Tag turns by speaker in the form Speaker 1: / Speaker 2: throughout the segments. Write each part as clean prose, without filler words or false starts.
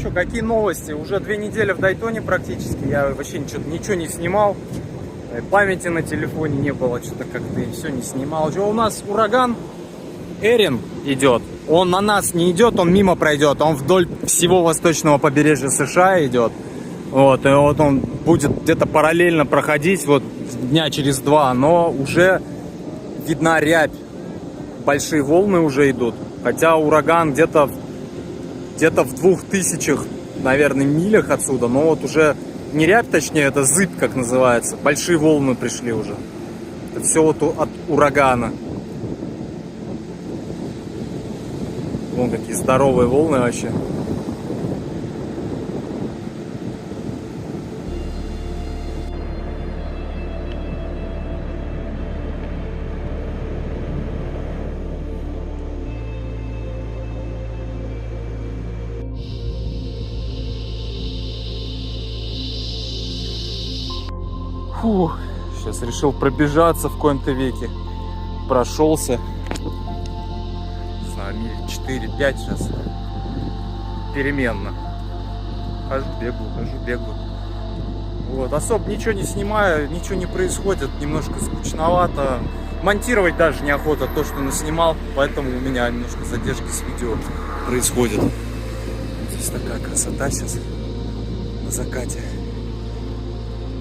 Speaker 1: что, какие новости? Уже 2 недели в Дайтоне практически. Я вообще ничего не снимал. Памяти на телефоне не было, что-то как-то и все не снимал. Что у нас ураган Эрин идет. Он на нас не идет, он мимо пройдет. Он вдоль всего восточного побережья США идет. Вот, и вот он будет где-то параллельно проходить вот дня через 2, но уже видна рябь. Большие волны уже идут. Хотя ураган где-то в 2000, наверное, милях отсюда. Но вот уже не рябь, точнее, это зыбь, как называется. Большие волны пришли уже. Это все вот от урагана. Вон какие здоровые волны вообще. Фух, сейчас решил пробежаться в коем-то веке. Прошелся. Не знаю, миль 4-5 сейчас. Переменно. Хожу, бегаю. Вот, особо ничего не снимаю, ничего не происходит. Немножко скучновато. Монтировать даже неохота то, что наснимал. Поэтому у меня немножко задержки с видео происходит. Здесь такая красота сейчас на закате.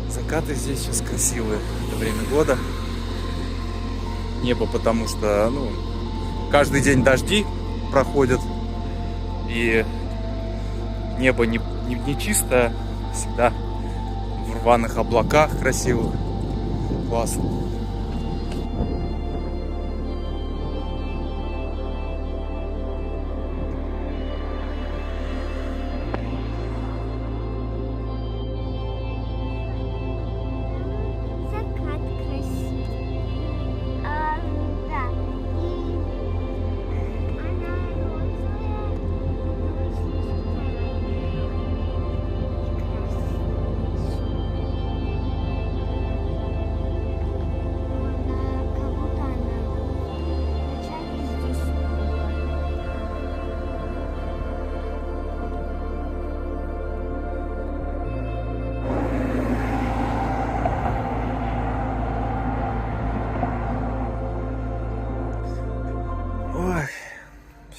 Speaker 1: Закаты здесь сейчас красивые, это время года. Небо, потому что, каждый день дожди проходят. И небо не чистое, всегда в рваных облаках красивых. Классно.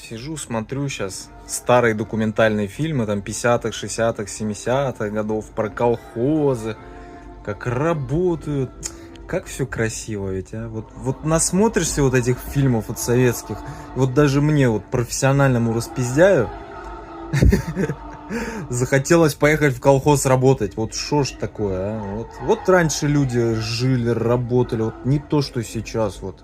Speaker 1: Сижу, смотрю сейчас старые документальные фильмы, там 50-х, 60-х, 70-х годов, про колхозы, как работают, как все красиво ведь, а? Вот насмотришься вот этих фильмов вот советских, вот даже мне вот профессиональному распиздяю захотелось поехать в колхоз работать, вот шо ж такое, а? Вот раньше люди жили, работали, вот не то, что сейчас, вот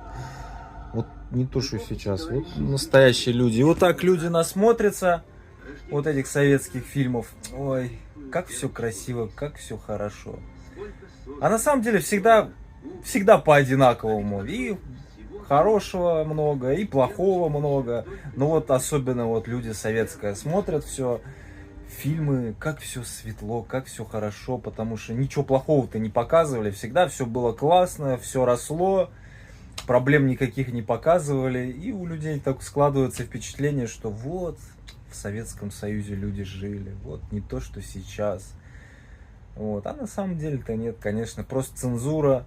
Speaker 1: не то, что сейчас. Вот настоящие люди. И вот так люди насмотрятся вот этих советских фильмов. Ой, как все красиво, как все хорошо. А на самом деле всегда по одинаковому. И хорошего много, и плохого много. Но вот особенно вот люди советские смотрят все фильмы, как все светло, как все хорошо, потому что ничего плохого-то не показывали. Всегда все было классно, все росло. Проблем никаких не показывали, и у людей так складывается впечатление, что вот в Советском Союзе люди жили, вот не то, что сейчас. Вот. А на самом деле-то нет, конечно, просто цензура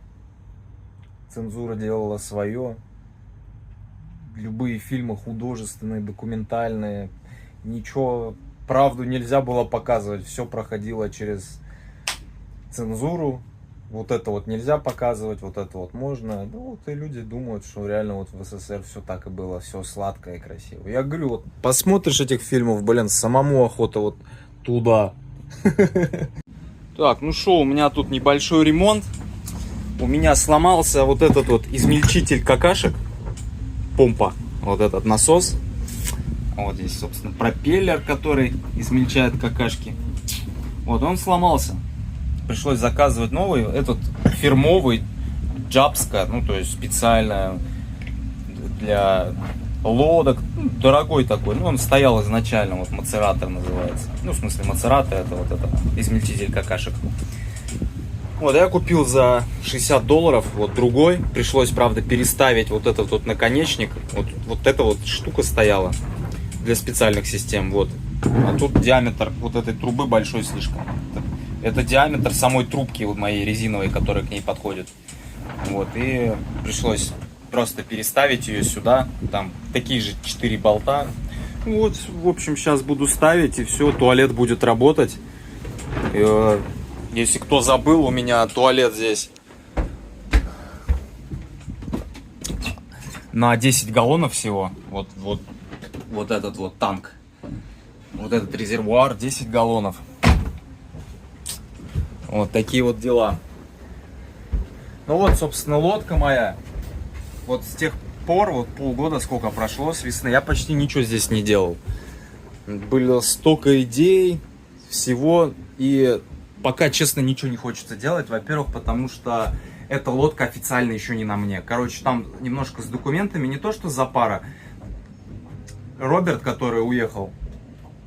Speaker 1: делала свое. Любые фильмы художественные, документальные, ничего, правду нельзя было показывать, все проходило через цензуру. Вот это вот нельзя показывать, вот это вот можно. Ну вот и люди думают, что реально вот в СССР все так и было, все сладко и красиво. Я говорю, вот посмотришь этих фильмов, блин, самому охота вот туда. Так, ну шо, у меня тут небольшой ремонт. У меня сломался вот этот вот измельчитель какашек. Помпа, вот этот насос. Вот здесь, собственно, пропеллер, который измельчает какашки. Вот он сломался. Пришлось заказывать новый, этот фирмовый, Джабска, ну то есть специально для лодок, дорогой такой, ну он стоял изначально, вот мацератор называется, ну в смысле мацератор, это вот это измельчитель какашек. Вот я купил за $60, вот другой, пришлось, правда, переставить вот этот вот наконечник, вот эта вот штука стояла для специальных систем, вот, А тут диаметр вот этой трубы большой слишком. Это диаметр самой трубки вот моей резиновой, которая к ней подходит. Вот, и пришлось просто переставить ее сюда. Там такие же 4 болта. Вот, в общем, сейчас буду ставить, и все, туалет будет работать. И, если кто забыл, у меня туалет здесь на 10 галлонов всего. Вот этот вот танк. Вот этот резервуар 10 галлонов. Вот такие вот дела. Ну вот, собственно, лодка моя. Вот с тех пор, вот полгода сколько прошло с весны, я почти ничего здесь не делал. Было столько идей, всего. И пока, честно, ничего не хочется делать. Во-первых, потому что эта лодка официально еще не на мне. Короче, там немножко с документами, не то что запара. Роберт, который уехал,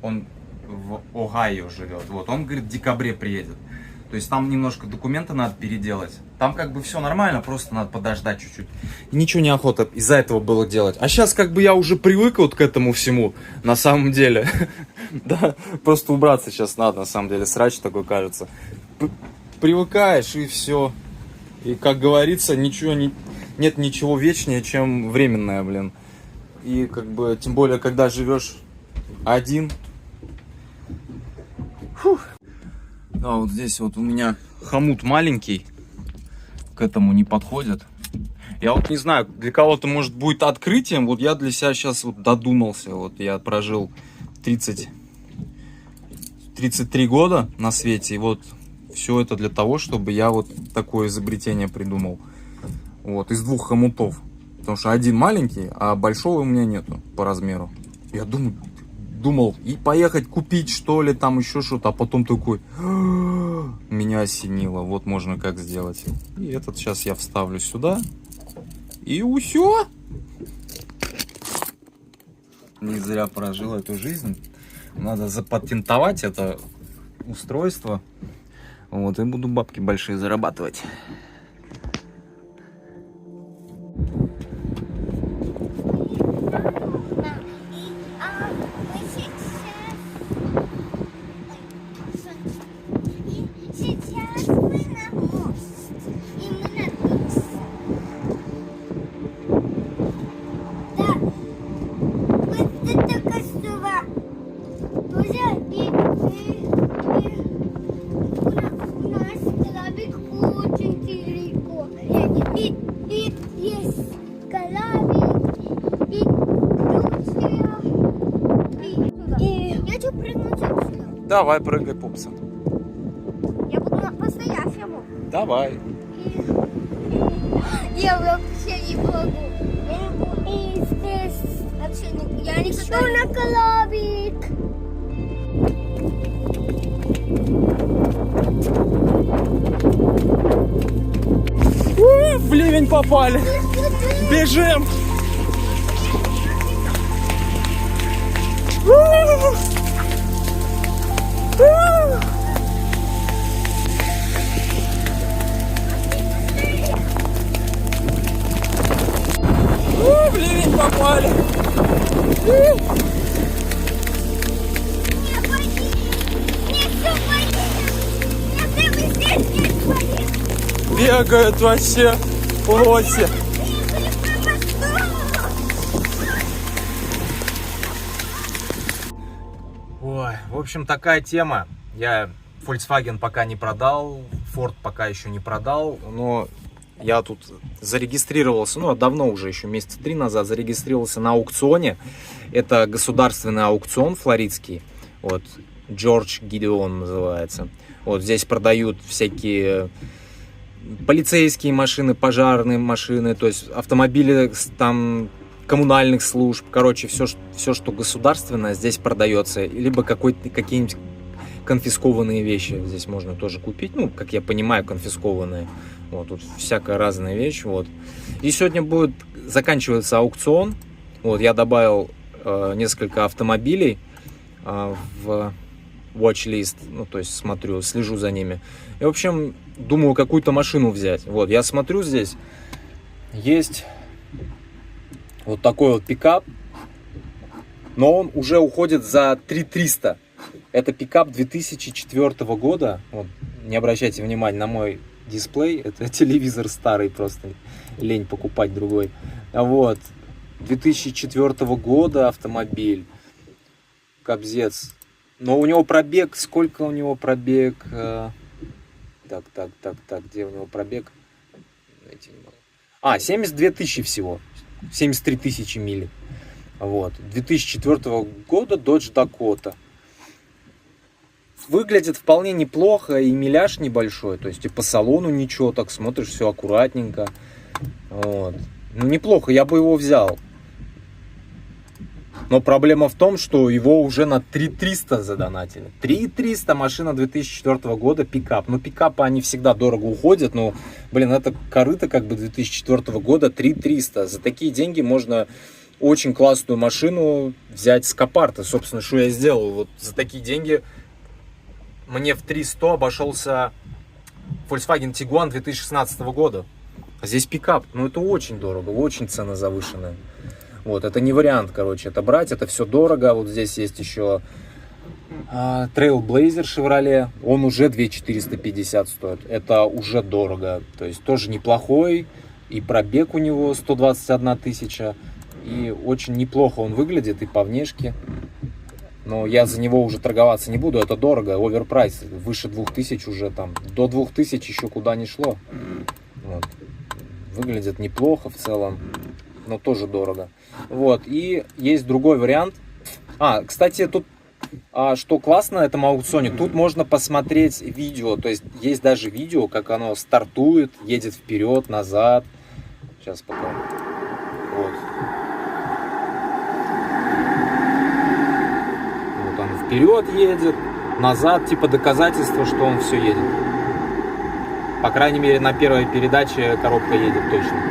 Speaker 1: он в Огайо живет. Вот, он, говорит, в декабре приедет. То есть там немножко документы надо переделать. Там как бы все нормально, просто надо подождать чуть-чуть. И ничего не охота из-за этого было делать. А сейчас как бы я уже привык вот к этому всему, на самом деле. Да, просто убраться сейчас надо, на самом деле. Срач такой кажется. Привыкаешь и все. И как говорится, нет ничего вечнее, чем временное, блин. И как бы, тем более, когда живешь один. Фух. Да, вот здесь вот у меня хомут маленький, к этому не подходит. Я вот не знаю, для кого-то может будет открытием, вот я для себя сейчас вот додумался. Вот я прожил 33 года на свете, и вот все это для того, чтобы я вот такое изобретение придумал. Вот, из 2 хомутов. Потому что один маленький, а большого у меня нету по размеру. Я думал, и поехать купить, что ли, там еще что-то, а потом такой, меня осенило, вот можно как сделать. И этот сейчас я вставлю сюда, и все. Не зря прожил эту жизнь. Надо запатентовать это устройство, вот, и буду бабки большие зарабатывать. Давай, прыгай, пупса.
Speaker 2: Я буду по-настоящему.
Speaker 1: Давай.
Speaker 2: Я вообще не могу. Я не хочу на колобик.
Speaker 1: В ливень попали. Бежим. В ливень попали. Бегают вообще лоси. Ой, в общем, такая тема. Я Volkswagen пока не продал, Ford пока еще не продал, но я тут зарегистрировался, ну, давно уже, еще месяца 3 назад, зарегистрировался на аукционе. Это государственный аукцион флоридский, вот, Джордж Гидеон называется. Вот здесь продают всякие полицейские машины, пожарные машины, то есть автомобили там коммунальных служб, короче, все, что государственное, здесь продается, либо какие-нибудь конфискованные вещи здесь можно тоже купить, ну, как я понимаю, конфискованные. Вот, тут всякая разная вещь, вот. И сегодня будет заканчиваться аукцион. Вот, я добавил несколько автомобилей в watch-list, ну, то есть смотрю, слежу за ними. И, в общем, думаю, какую-то машину взять. Вот, я смотрю, здесь есть вот такой вот пикап. но он уже уходит за 3300. Это пикап 2004 года. Вот, не обращайте внимания на мой дисплей, это телевизор старый, просто лень покупать другой. Вот, 2004 года автомобиль, кобзец. Но у него пробег, сколько у него пробег? Так, где у него пробег? 72 тысячи всего, 73 тысячи миль. Вот, 2004 года Dodge Dakota. Выглядит вполне неплохо, и миляж небольшой, то есть и по салону ничего, так смотришь, все аккуратненько. Вот. Ну, неплохо, я бы его взял. Но проблема в том, что его уже на 3300 задонатили. 3300, машина 2004 года, пикап. Ну, пикапы, они всегда дорого уходят, но, блин, это корыто как бы 2004 года, 3300. За такие деньги можно очень классную машину взять с Копарта. Собственно, что я сделал. Вот за такие деньги мне в 300 обошелся Volkswagen Tiguan 2016 года. А здесь пикап. Ну, это очень дорого, очень цена завышенная. Вот, это не вариант, короче, это брать, это все дорого. Вот здесь есть еще Trailblazer Chevrolet, он уже 2450 стоит, это уже дорого, то есть тоже неплохой, и пробег у него 121 тысяча, и очень неплохо он выглядит и по внешке, но я за него уже торговаться не буду, это дорого, оверпрайс, выше 2000 уже там, до 2000 еще куда не шло, вот. Выглядит неплохо в целом, но тоже дорого. Вот, и есть другой вариант. Кстати, тут, что классно на этом аукционе, тут можно посмотреть видео, то есть есть даже видео, как оно стартует, едет вперед, назад. Сейчас пока. Вот. Вот он вперед едет, назад, типа доказательство, что он все едет. По крайней мере, на первой передаче коробка едет точно.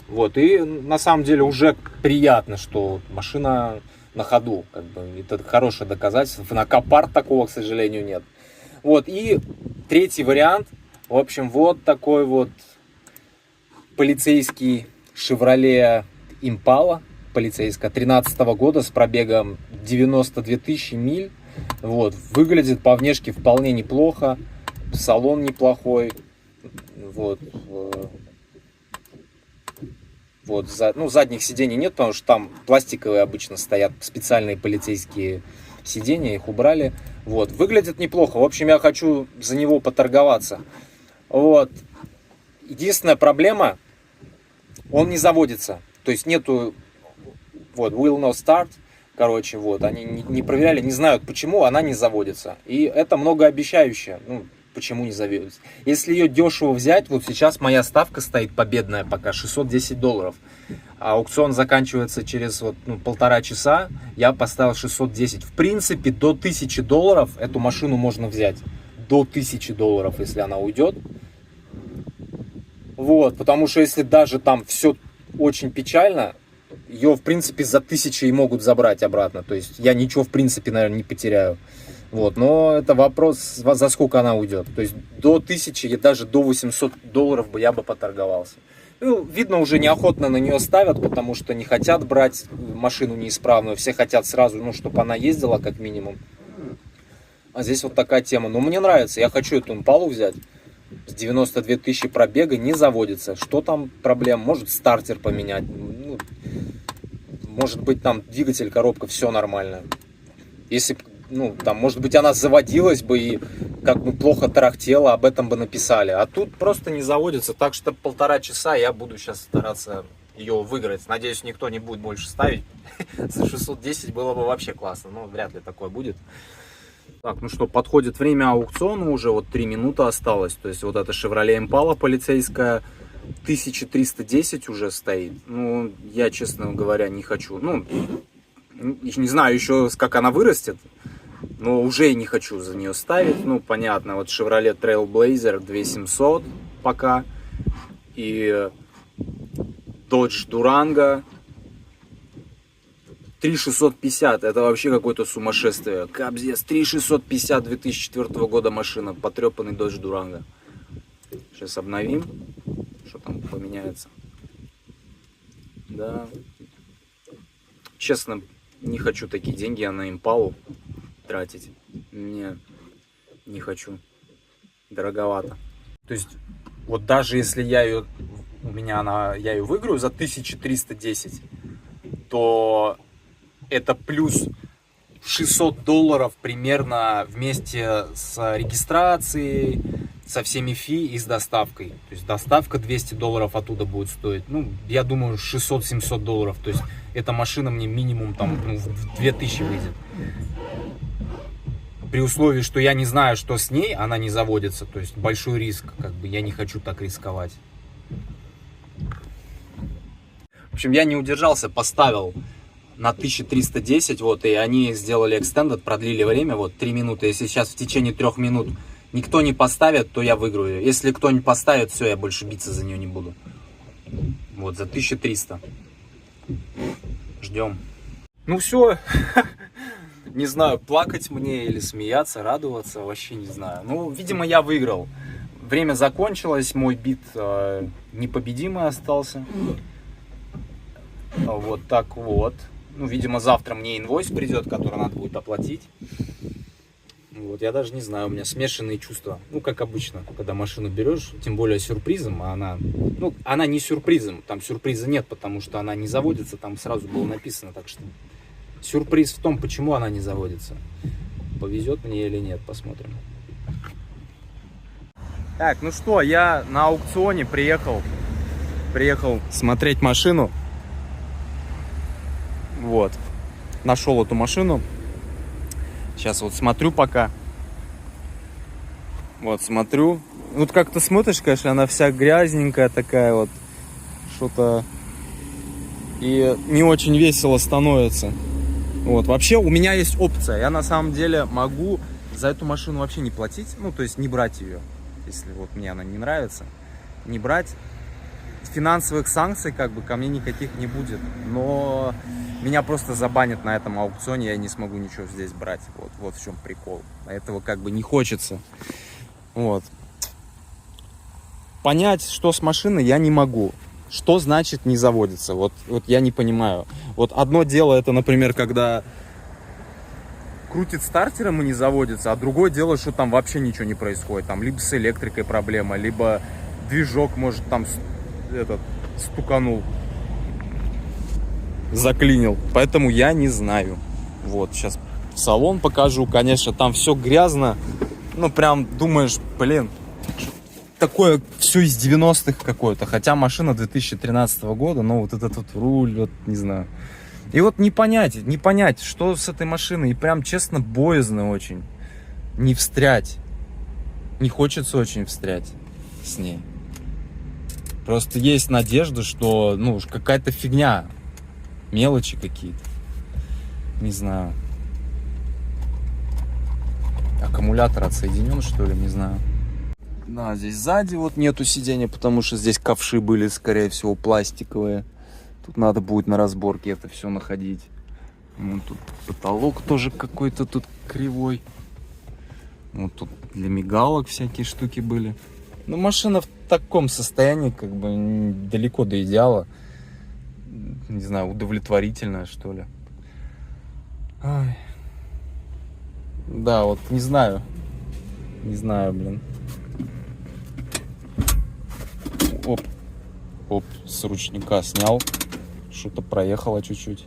Speaker 1: Вот, и на самом деле уже приятно, что машина на ходу, как бы, это хорошее доказательство. На Копарт такого, к сожалению, нет. Вот, и третий вариант, в общем, вот такой вот полицейский Chevrolet Impala, полицейская, 13 года с пробегом 92 тысячи миль. Вот, выглядит по внешке вполне неплохо, салон неплохой, вот. Вот, задних сидений нет, потому что там пластиковые обычно стоят, специальные полицейские сиденья, их убрали. Вот, выглядит неплохо. В общем, я хочу за него поторговаться. Вот. Единственная проблема, он не заводится. То есть нету, вот, will not start. Короче, вот, они не проверяли, не знают почему, она не заводится. И это многообещающе. Ну, почему не заводится? Если ее дешево взять, вот сейчас моя ставка стоит победная пока, $610. А аукцион заканчивается через полтора часа, я поставил 610. В принципе, до $1000 эту машину можно взять. До $1000, если она уйдет. Вот, потому что если даже там все очень печально, ее, в принципе, за 1000 и могут забрать обратно. То есть я ничего, в принципе, наверное, не потеряю. Вот, но это вопрос, за сколько она уйдет. То есть до 1000 и даже до $800 бы я бы поторговался. Ну, видно, уже неохотно на нее ставят, потому что не хотят брать машину неисправную. Все хотят сразу, чтобы она ездила как минимум. А здесь вот такая тема. Но мне нравится, я хочу эту Импалу взять. С 92 тысячи пробега, не заводится. Что там проблем? Может стартер поменять. Может быть там двигатель, коробка, все нормально. Если там, может быть, она заводилась бы и как бы плохо тарахтела, об этом бы написали. А тут просто не заводится, так что полтора часа я буду сейчас стараться ее выиграть. Надеюсь, никто не будет больше ставить. За 610 было бы вообще классно, но вряд ли такое будет. Так, ну что, подходит время аукциона уже, вот 3 минуты осталось. То есть вот эта Chevrolet Impala полицейская, 1310 уже стоит. Ну, я, честно говоря, не хочу. Ну, не знаю еще, как она вырастет. Но уже не хочу за нее ставить. Ну, понятно, вот Chevrolet Trailblazer 2700 пока. И Dodge Durango 3650. Это вообще какое-то сумасшествие. Кобзец, 3650 2004 года машина. Потрепанный Dodge Durango. Сейчас обновим. Что там поменяется. Да.
Speaker 3: честно, не хочу такие деньги на импалу тратить. Не хочу. Дороговато. То есть, вот даже если я ее выиграю за 1310, то это плюс $600 примерно вместе с регистрацией, со всеми фи и с доставкой. То есть доставка $200 оттуда будет стоить. Ну, я думаю, $600-700. То есть эта машина мне минимум там в 2000 выйдет. При условии, что я не знаю, что с ней, она не заводится. То есть большой риск, как бы я не хочу так рисковать. В общем, я не удержался, поставил на 1310, вот, и они сделали extended, продлили время, вот, 3 минуты. Если сейчас в течение 3 минут никто не поставит, то я выиграю. Если кто не поставит, все, я больше биться за нее не буду. Вот, за 1300. Ждем. Ну все. Не знаю, плакать мне или смеяться, радоваться, вообще не знаю. Ну, видимо, я выиграл. Время закончилось, мой бит непобедимый остался. Вот так вот. Ну, видимо, завтра мне инвойс придет, который надо будет оплатить. Вот, я даже не знаю, у меня смешанные чувства. Ну, как обычно, когда машину берешь, тем более сюрпризом, а она не сюрпризом, там сюрприза нет, потому что она не заводится, там сразу было написано, так что сюрприз в том, почему она не заводится. Повезет мне или нет, посмотрим. Так, ну что, я на аукционе приехал смотреть машину. Вот, нашел эту машину. Сейчас вот смотрю пока. Вот, смотрю. Вот как-то смотришь, конечно, она вся грязненькая такая вот. Что-то... И не очень весело становится. Вот, вообще у меня есть опция. Я на самом деле могу за эту машину вообще не платить. Ну, то есть не брать ее. Если вот мне она не нравится. Не брать. Финансовых санкций как бы ко мне никаких не будет. Но меня просто забанят на этом аукционе. Я не смогу ничего здесь брать. Вот в чем прикол. Этого как бы не хочется. Вот. Понять, что с машиной, я не могу. Что значит не заводится? Вот я не понимаю. Вот одно дело это, например, когда крутит стартером и не заводится, а другое дело, что там вообще ничего не происходит. Там либо с электрикой проблема, либо движок может там стуканул, заклинил. Поэтому я не знаю. Вот, сейчас салон покажу. Конечно, там все грязно. Ну, прям думаешь, блин, такое все из 90-х какое-то. Хотя машина 2013 года, но вот этот вот руль, вот не знаю. И вот не понять, что с этой машиной. И прям, честно, боязно очень. Не встрять. Не хочется очень встрять с ней. Просто есть надежда, что, ну, какая-то фигня. Мелочи какие-то. Не знаю. Аккумулятор отсоединен, что ли, не знаю. Да, здесь сзади вот нету сиденья, потому что здесь ковши были, скорее всего, пластиковые. Тут надо будет на разборке это все находить. Вот тут потолок тоже какой-то тут кривой. Вот тут для мигалок всякие штуки были. Ну, машина в таком состоянии, как бы, далеко до идеала. Не знаю, удовлетворительная, что ли. Ай. Да, вот не знаю. Не знаю, блин. Оп, с ручника снял. Что-то проехало чуть-чуть.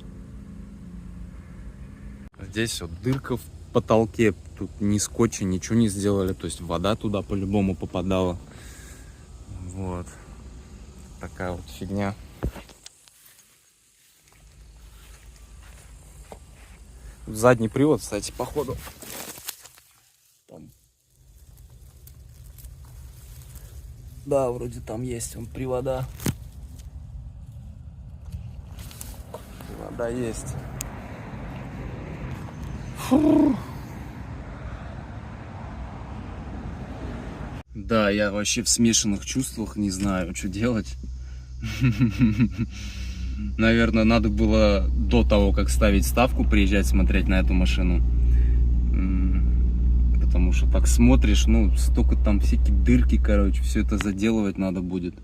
Speaker 3: Здесь вот дырка в потолке. Тут ни скотча, ничего не сделали. То есть вода туда по-любому попадала. Вот. Такая вот фигня. Задний привод, кстати, походу. Там. Да, вроде там есть он привода. Привода есть. Фу. Да, я вообще в смешанных чувствах, не знаю, что делать. Наверное, надо было до того, как ставить ставку, приезжать смотреть на эту машину. Потому что так смотришь, ну, столько там всякие дырки, короче, все это заделывать надо будет.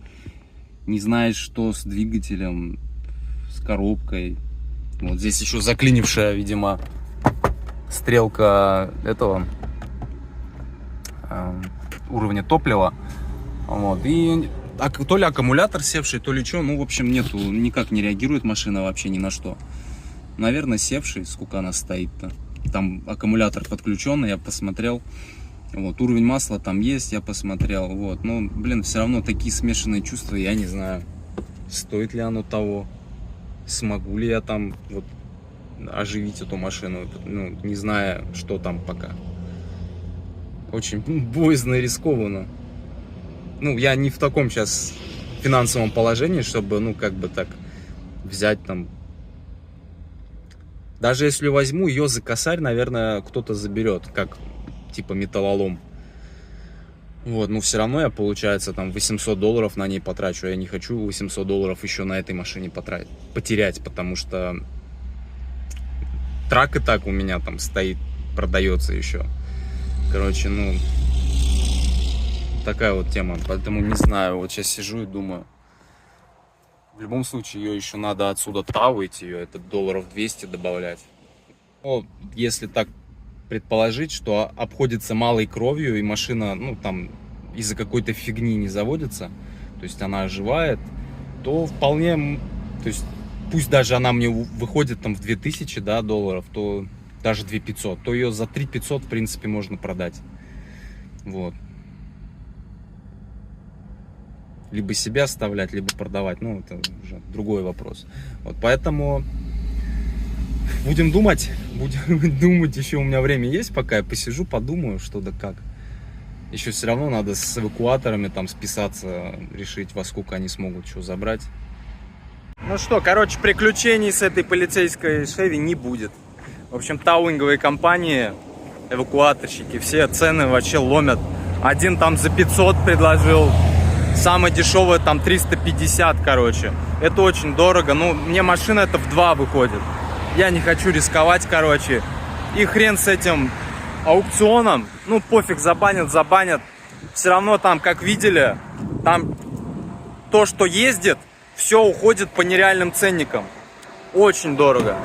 Speaker 3: Не знаешь, что с двигателем, с коробкой. Вот здесь еще заклинившая, видимо, стрелка этого уровня топлива. Вот. И то ли аккумулятор севший, то ли что. Ну, в общем, нету, никак не реагирует машина вообще ни на что. Наверное, севший. Сколько она стоит-то? Там аккумулятор подключен, я посмотрел. Вот, уровень масла там есть, я посмотрел. Вот. Но, блин, все равно такие смешанные чувства, я не знаю, стоит ли оно того. Смогу ли я там вот оживить эту машину, ну, не зная, что там пока. Очень боязно и рискованно. Ну, я не в таком сейчас финансовом положении, чтобы, ну, как бы так взять там. Даже если возьму ее за косарь, наверное, кто-то заберет, как типа металлолом. Вот, но все равно я, получается, там $800 на ней потрачу. Я не хочу $800 еще на этой машине потерять, потому что трак и так у меня там стоит, продается еще. Короче, ну, такая вот тема. Поэтому не знаю, вот сейчас сижу и думаю. В любом случае, ее еще надо отсюда тавить, ее это $200 добавлять. Но если так предположить, что обходится малой кровью и машина, ну, там, из-за какой-то фигни не заводится, то есть она оживает, то вполне, то есть пусть даже она мне выходит там в 2000, да, долларов, то даже 2500, то ее за 3500, в принципе, можно продать. Вот. Либо себя оставлять, либо продавать, ну, это уже другой вопрос. Вот, поэтому будем думать, еще у меня время есть, пока я посижу, подумаю, что да как. Еще все равно надо с эвакуаторами там списаться, решить, во сколько они смогут что забрать. Ну что, короче, приключений с этой полицейской Chevy не будет. В общем, таунинговые компании, эвакуаторщики, все цены вообще ломят. Один там за 500 предложил, самое дешевое там 350, короче. Это очень дорого, ну, мне машина это в 2 выходит. Я не хочу рисковать, короче. И хрен с этим аукционом. Ну, пофиг, забанят. Все равно там, как видели, там то, что ездит, все уходит по нереальным ценникам. Очень дорого.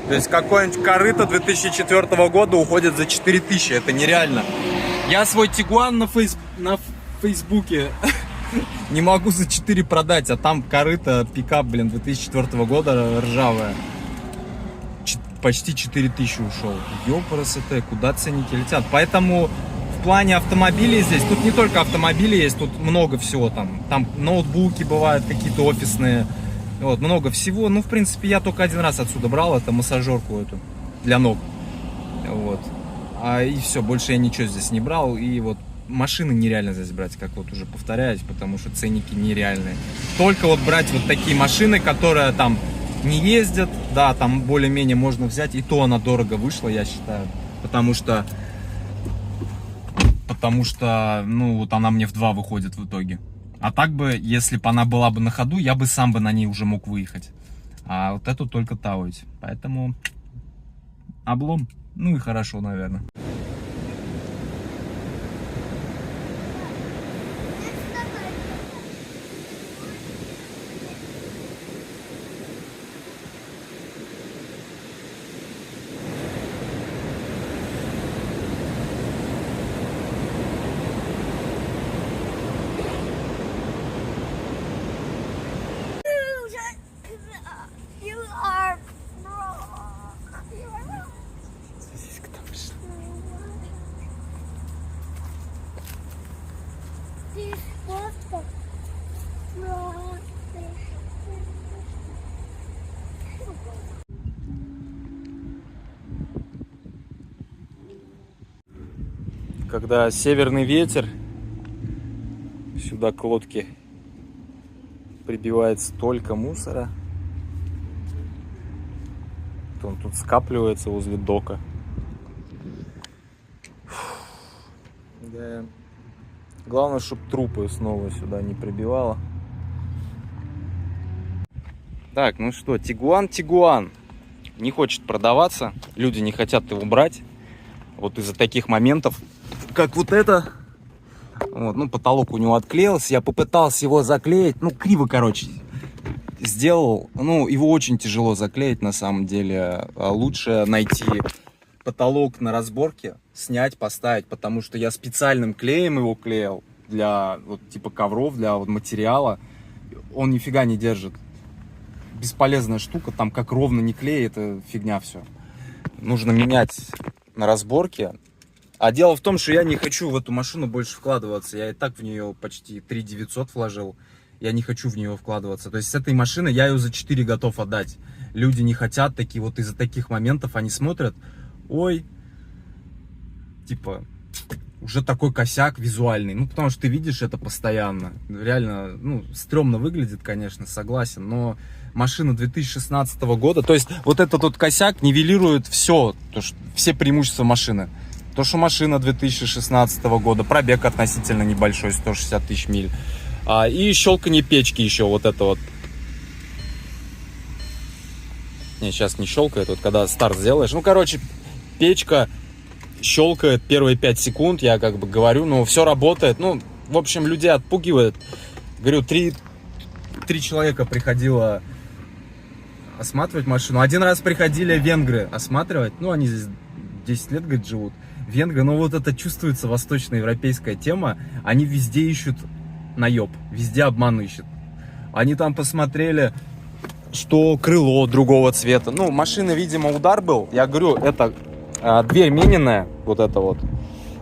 Speaker 3: То есть какой-нибудь корыто 2004 года уходит за 4000. Это нереально. Я свой Тигуан на Фейсбуке не могу за 4 продать, а там корыто, пикап, блин, 2004 года, ржавая. Почти 4000 ушел. Ёпрст, куда ценники летят. Поэтому в плане автомобилей здесь, тут не только автомобили есть, тут много всего там. Там ноутбуки бывают, какие-то офисные. Вот, много всего. Ну, в принципе, я только один раз отсюда брал, это массажерку эту для ног. Вот. И все, больше я ничего здесь не брал. И вот машины нереально здесь брать, как вот уже повторяюсь, потому что ценники нереальные. Только вот брать вот такие машины, которые там не ездят, да, там более-менее можно взять, и то она дорого вышла, я считаю, потому что, ну, вот она мне в 2 выходит в итоге. А так бы, если бы она была бы на ходу, я бы сам бы на ней уже мог выехать. А вот эту только тавить. Поэтому облом. Ну и хорошо, наверное.
Speaker 2: You are wrong. You are wrong. This was the wrong thing.
Speaker 3: Когда северный ветер, сюда к лодке прибивает столько мусора, он тут скапливается возле дока. Да. Главное, чтобы трупы снова сюда не прибивало. Так, ну что, Тигуан не хочет продаваться, люди не хотят его брать. Вот из-за таких моментов, как вот это. Вот, ну, потолок у него отклеился, я попытался его заклеить, ну, криво, короче. сделал, ну, его очень тяжело заклеить на самом деле. Лучше найти потолок на разборке, снять, поставить, потому что я специальным клеем его клеил для вот типа ковров, для вот материала. Он нифига не держит. Бесполезная штука, там как ровно не клей, это фигня все. Нужно менять на разборке. А дело в том, что я не хочу в эту машину больше вкладываться. Я и так в нее почти 3 900 вложил. Я не хочу в нее вкладываться. То есть с этой машины я ее за 4 готов отдать. Люди не хотят такие, вот из-за таких моментов они смотрят, ой, типа, уже такой косяк визуальный. Ну, потому что ты видишь это постоянно. Реально, ну, стрёмно выглядит, конечно, согласен, но машина 2016 года, то есть вот этот вот косяк нивелирует все преимущества машины. То, что машина 2016 года, пробег относительно небольшой, 160 тысяч миль. И щелканье печки еще, вот это вот. Не, сейчас не щелкает, вот когда старт сделаешь. Ну, короче, печка щелкает первые 5 секунд, я как бы говорю, но все работает. Ну, в общем, людей отпугивает. Говорю, 3 человека приходило осматривать машину. Один раз приходили венгры осматривать, ну, они здесь 10 лет, говорит, живут. Венгры, но вот это чувствуется восточноевропейская тема. Они везде ищут наеб, везде обман ищут. Они там посмотрели, что крыло другого цвета. Ну, машина, видимо, удар был. Я говорю, это дверь мененная, вот это вот.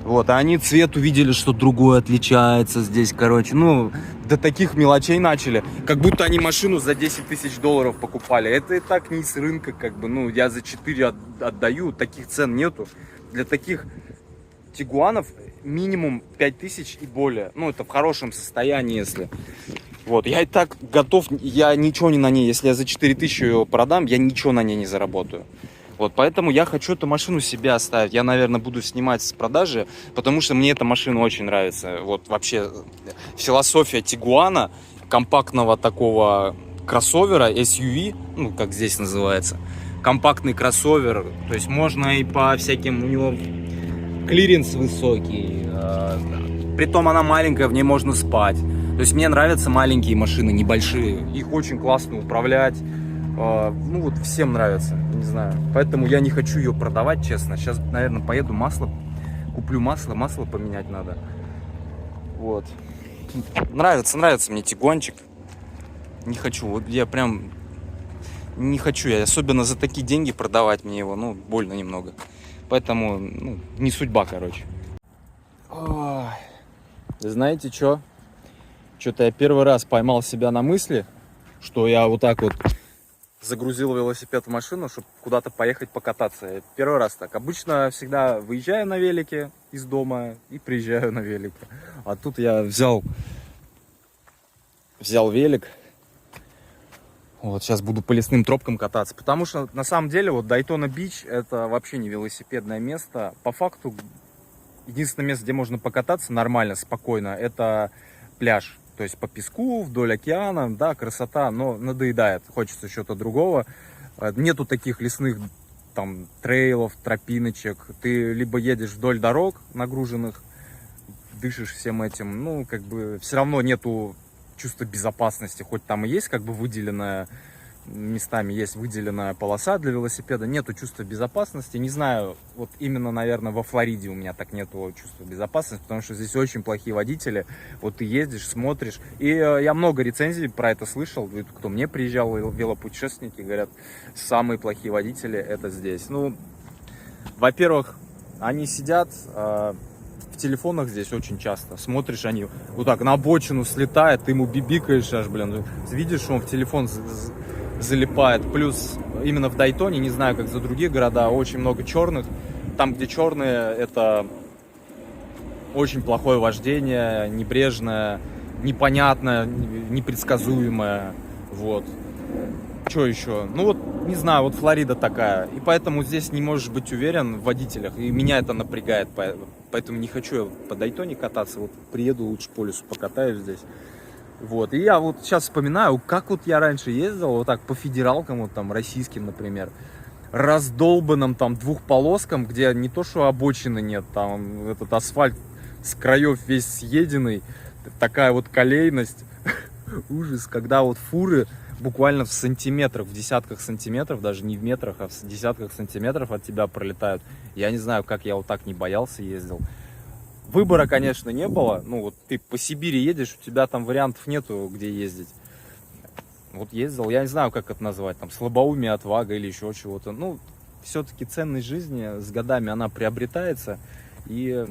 Speaker 3: Вот, а они цвет увидели, что другой отличается здесь, короче. Ну, до таких мелочей начали. Как будто они машину за 10 тысяч долларов покупали. Это и так не с рынка, как бы. Ну, я за 4 отдаю, таких цен нету. Для таких тигуанов минимум 5000 и более. Ну, это в хорошем состоянии, если... Вот, я и так готов, я ничего не на ней, если я за 4000 ее продам, я ничего на ней не заработаю. Вот, поэтому я хочу эту машину себе оставить. Я, наверное, буду снимать с продажи, потому что мне эта машина очень нравится. Вот, вообще, философия Тигуана, компактного такого кроссовера, SUV, ну, как здесь называется, компактный кроссовер, то есть можно и по всяким, у него клиренс высокий, притом она маленькая, в ней можно спать. То есть мне нравятся маленькие машины, небольшие. Их очень классно управлять. Ну вот всем нравится, не знаю. Поэтому я не хочу ее продавать, честно. Сейчас, наверное, поеду масло, куплю масло поменять надо. Вот. Нравится мне тигуанчик. Не хочу, вот я прям не хочу. Я особенно за такие деньги продавать мне его, ну, больно немного. Поэтому, ну, не судьба, короче. Ой. Знаете что? Что-то я первый раз поймал себя на мысли, что я вот так вот загрузил велосипед в машину, чтобы куда-то поехать покататься. Я первый раз так. Обычно всегда выезжаю на велике из дома и приезжаю на велике. А тут я взял велик. Вот сейчас буду по лесным тропкам кататься. Потому что на самом деле вот Дайтона-Бич это вообще не велосипедное место. По факту единственное место, где можно покататься нормально, спокойно, это пляж. То есть по песку, вдоль океана, да, красота, но надоедает, хочется чего-то другого. Нету таких лесных там трейлов, тропиночек. Ты либо едешь вдоль дорог нагруженных, дышишь всем этим, ну, как бы все равно нету чувства безопасности. Хоть там и есть как бы выделенная, местами есть выделенная полоса для велосипеда, нету чувства безопасности. Не знаю, вот именно, наверное, во Флориде у меня так нету чувства безопасности, потому что здесь очень плохие водители. Вот ты ездишь, смотришь. И я много рецензий про это слышал. Кто мне приезжал, велопутешественники, говорят, самые плохие водители это здесь. Ну, во-первых, они сидят в телефонах здесь очень часто. Смотришь, они вот так на обочину слетают, ты ему бибикаешь аж, блин. Видишь, что он в телефон залипает. Плюс именно в Дайтоне, не знаю, как за другие города, очень много черных. Там, где черные, это очень плохое вождение, небрежное, непонятное, непредсказуемое. Вот. Что еще? Ну вот, не знаю, вот Флорида такая. И поэтому здесь не можешь быть уверен в водителях. И меня это напрягает. Поэтому не хочу я по Дайтоне кататься. Вот приеду лучше по лесу покатаюсь здесь. Вот. И я вот сейчас вспоминаю, как вот я раньше ездил, вот так по федералкам, вот там российским, например, раздолбанным там двухполоскам, где не то что обочины нет, там этот асфальт с краев весь съеденный, такая вот колейность. Ужас, когда вот фуры буквально в сантиметрах, в десятках сантиметров, даже не в метрах, а в десятках сантиметров от тебя пролетают. Я не знаю, как я вот так не боялся, ездил. Выбора, конечно, не было. Ну, вот ты по Сибири едешь, у тебя там вариантов нету, где ездить. Вот ездил, я не знаю, как это назвать, там, слабоумие, отвага или еще чего-то. Ну, все-таки ценность жизни с годами, она приобретается. И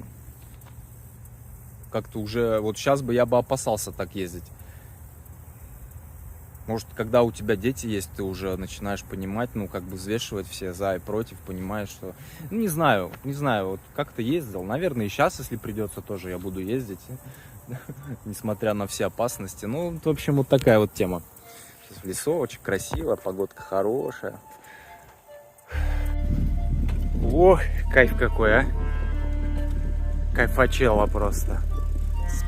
Speaker 3: как-то уже, вот сейчас бы я бы опасался так ездить. Может, когда у тебя дети есть, ты уже начинаешь понимать, ну, как бы взвешивать все за и против, понимаешь, что... Ну, не знаю, вот как-то ездил. Наверное, и сейчас, если придется, тоже я буду ездить, несмотря на все опасности. Ну, в общем, вот такая вот тема. Сейчас в лесу, очень красиво, погодка хорошая. Ох, кайф какой, а! Кайфачело просто.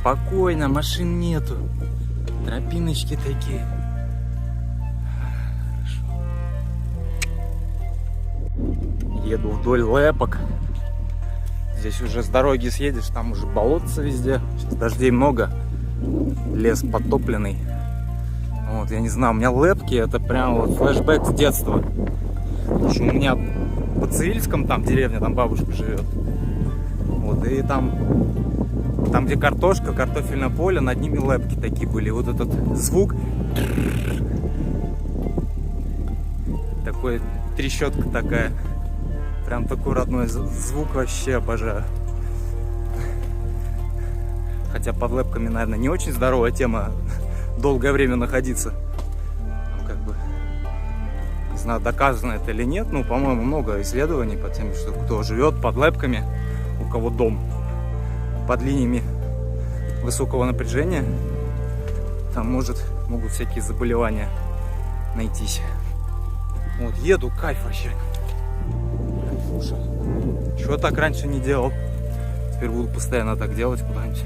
Speaker 3: Спокойно, машин нету. Тропиночки такие. Еду вдоль лэпок. Здесь уже с дороги съедешь, там уже болотца везде. Сейчас дождей много. Лес подтопленный. Вот, я не знаю, у меня лэпки, это прям вот флешбэк с детства. Потому что у меня под Цивильском, там деревня, там бабушка живет. Вот, и там, где картошка, картофельное поле, над ними лэпки такие были. Вот этот звук. Такой, трещотка такая. Прям такой родной звук, вообще обожаю. Хотя под лэпками, наверное, не очень здоровая тема долгое время находиться. Там как бы, не знаю, доказано это или нет, но, по-моему, много исследований по тем, что кто живет под лэпками, у кого дом под линиями высокого напряжения, там могут всякие заболевания найтись. Вот, еду, кайф вообще. Слушай, чего так раньше не делал? Теперь буду постоянно так делать, куда-нибудь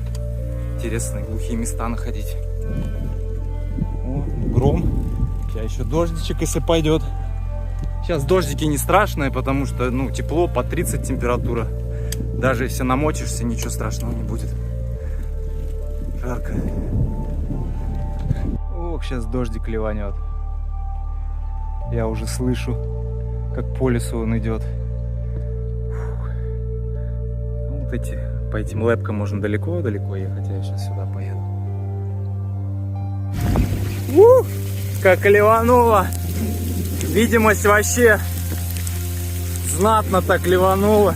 Speaker 3: интересные глухие места находить. О, гром. Сейчас еще дождичек, если пойдет. Сейчас дождики не страшные, потому что, ну, тепло, по 30 температура. Даже если намочишься, ничего страшного не будет. Жарко. Ох, сейчас дождик ливанет. Я уже слышу, как по лесу он идет. Вот по этим лэпкам можно далеко-далеко ехать, а я сейчас сюда поеду. Как ливануло! Видимость вообще знатно так ливануло.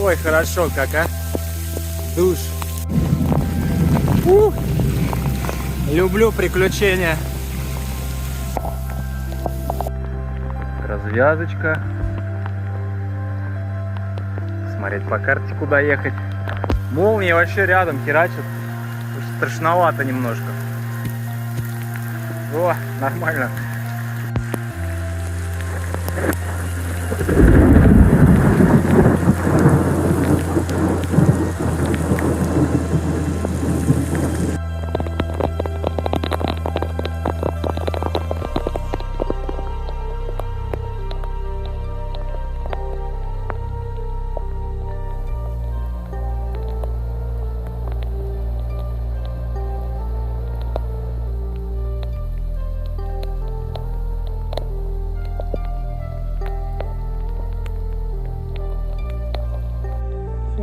Speaker 3: Ой, хорошо как, а? Душ. Люблю приключения. Развязочка. Смотреть по карте, куда ехать. Молния вообще рядом херачит. Страшновато немножко. О, нормально.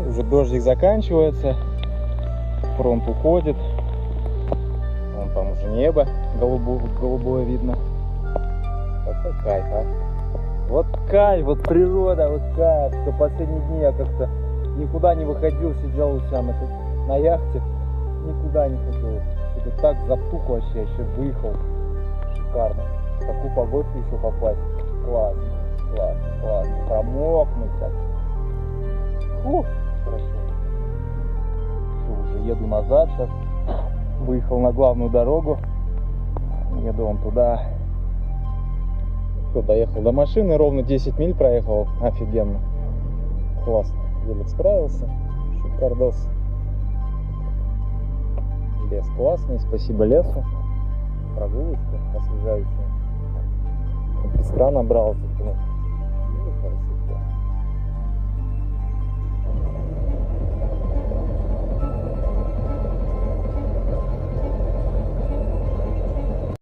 Speaker 3: Уже дождик заканчивается, фронт уходит, вон там уже небо голубое видно. Какой кайф, а? Вот кайф, вот природа, вот кайф, что последние дни я как-то никуда не выходил, сидел у себя на яхте, никуда не ходил. Что-то так затух вообще, еще выехал, шикарно. В такую погодку еще попасть, классно, классно, классно, промокнуть так. Фух. Хорошо. Все, уже еду назад сейчас. Выехал на главную дорогу. Еду вон туда. Все, доехал до машины. Ровно 10 миль проехал. Офигенно. Классно. Велик справился. Шикардос. Лес классный. Спасибо лесу. Прогулочка освежающая. Песка набрал.